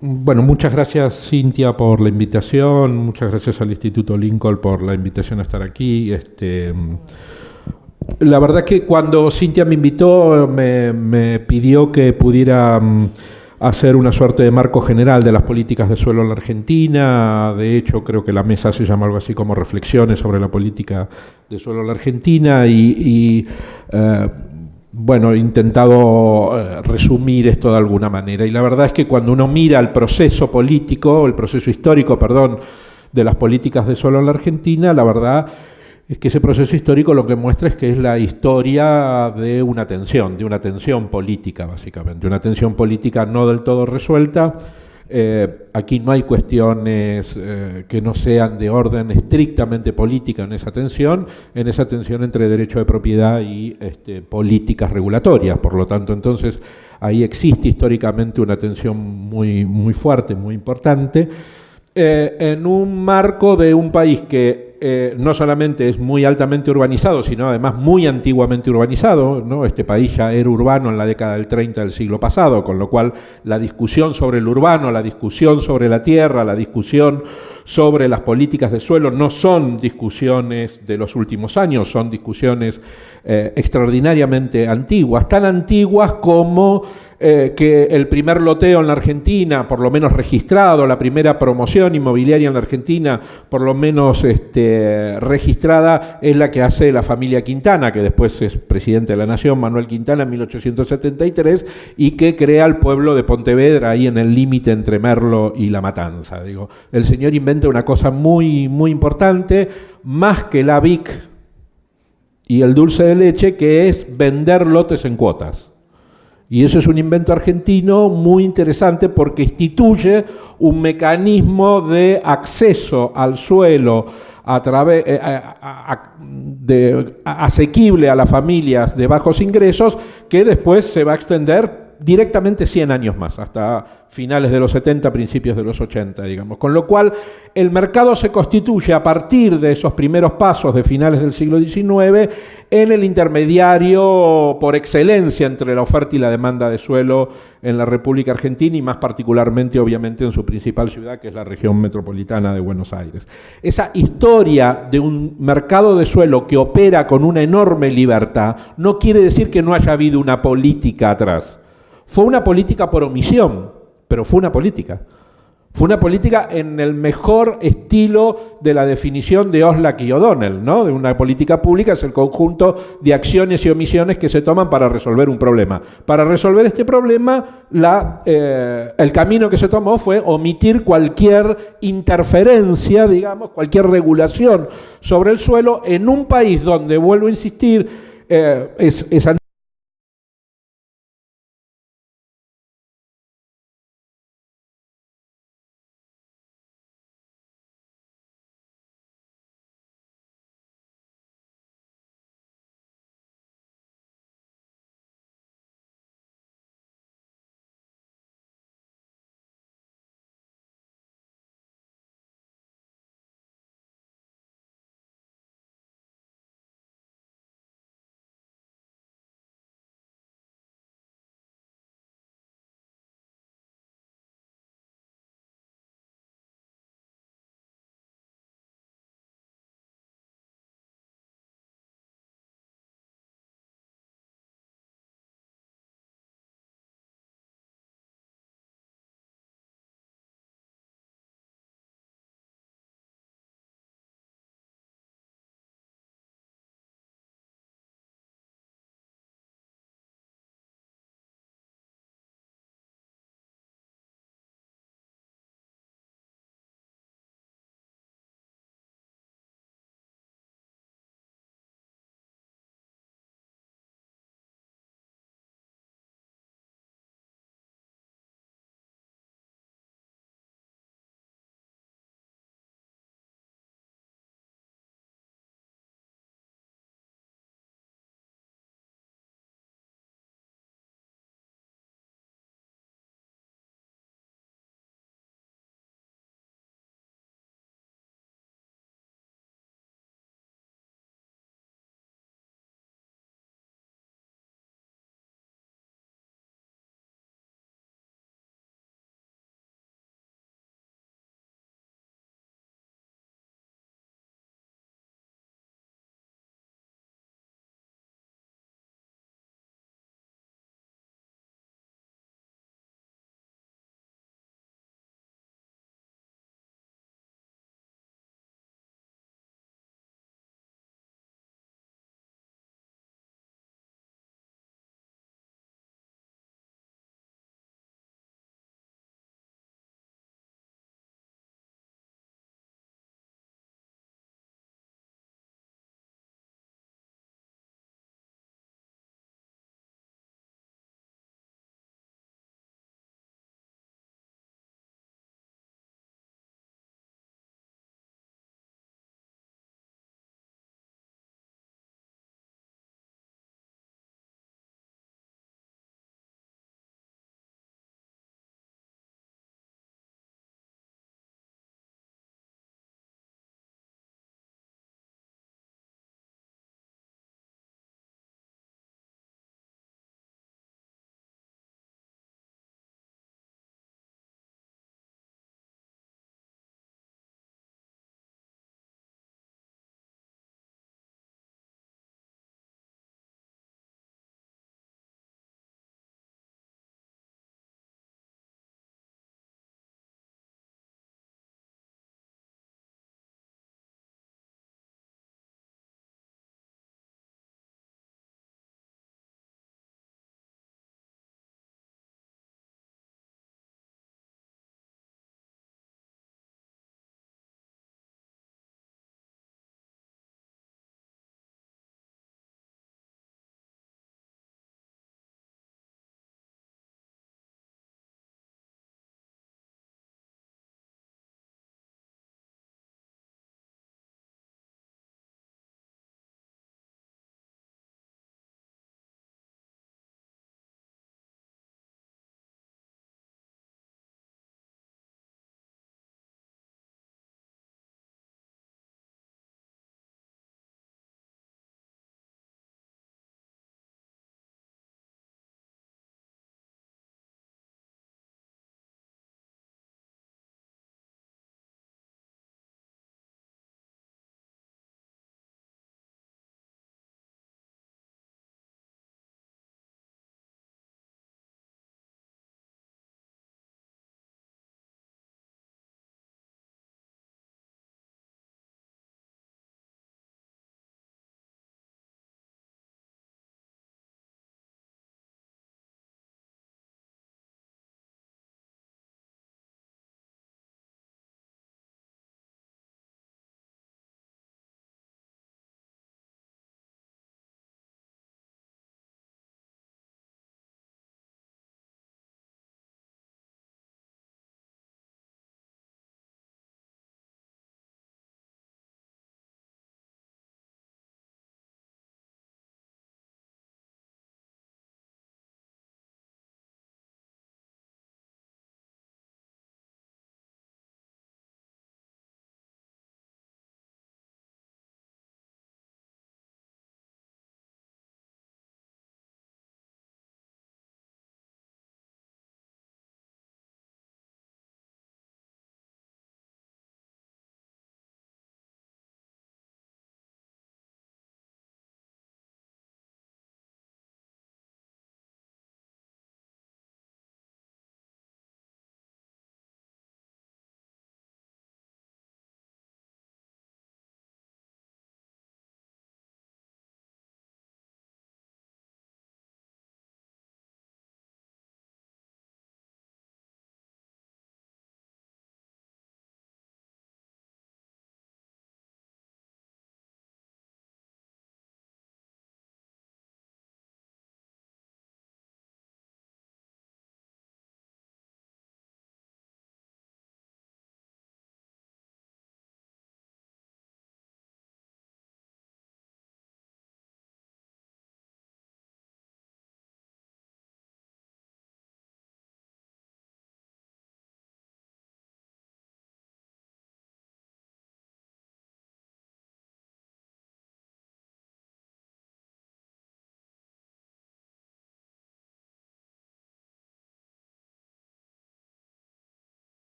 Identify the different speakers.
Speaker 1: Bueno, muchas gracias Cintia por la invitación, muchas gracias al Instituto Lincoln por la invitación a estar aquí. La verdad que cuando Cintia me invitó me pidió que pudiera hacer una suerte de marco general de las políticas de suelo en la Argentina. De hecho, creo que la mesa se llama algo así como Reflexiones sobre la política de suelo en la Argentina bueno, he intentado resumir esto de alguna manera. Y la verdad es que cuando uno mira el proceso político, el proceso histórico, perdón, de las políticas de suelo en la Argentina, la verdad es que ese proceso histórico lo que muestra es que es la historia de una tensión política, básicamente, una tensión política no del todo resuelta. Aquí no hay cuestiones que no sean de orden estrictamente política en esa tensión entre derecho de propiedad y políticas regulatorias. Por lo tanto, entonces, ahí existe históricamente una tensión muy fuerte, muy importante, en un marco de un país que no solamente es muy altamente urbanizado, sino además muy antiguamente urbanizado, ¿no? Este país ya era urbano en la década del 30 del siglo pasado, con lo cual la discusión sobre el urbano, la discusión sobre la tierra, la discusión sobre las políticas de suelo no son discusiones de los últimos años, son discusiones extraordinariamente antiguas, tan antiguas como que el primer loteo en la Argentina, por lo menos registrado, la primera promoción inmobiliaria en la Argentina, por lo menos registrada, es la que hace la familia Quintana, que después es presidente de la Nación, Manuel Quintana, en 1873, y que crea el pueblo de Pontevedra, ahí en el límite entre Merlo y La Matanza. Digo, el señor inventa una cosa muy importante, más que la Vic y el dulce de leche, que es vender lotes en cuotas. Y eso es un invento argentino muy interesante porque instituye un mecanismo de acceso al suelo a través, asequible a las familias de bajos ingresos, que después se va a extender directamente 100 años más, hasta finales de los 70, principios de los 80, digamos. Con lo cual, el mercado se constituye a partir de esos primeros pasos de finales del siglo XIX en el intermediario por excelencia entre la oferta y la demanda de suelo en la República Argentina y más particularmente, obviamente, en su principal ciudad, que es la región metropolitana de Buenos Aires. Esa historia de un mercado de suelo que opera con una enorme libertad no quiere decir que no haya habido una política atrás. Fue una política por omisión, pero fue una política. Fue una política en el mejor estilo de la definición de Oslak y O'Donnell, ¿no? De una política pública es el conjunto de acciones y omisiones que se toman para resolver un problema. Para resolver este problema, el camino que se tomó fue omitir cualquier interferencia, digamos, cualquier regulación sobre el suelo en un país donde, vuelvo a insistir, es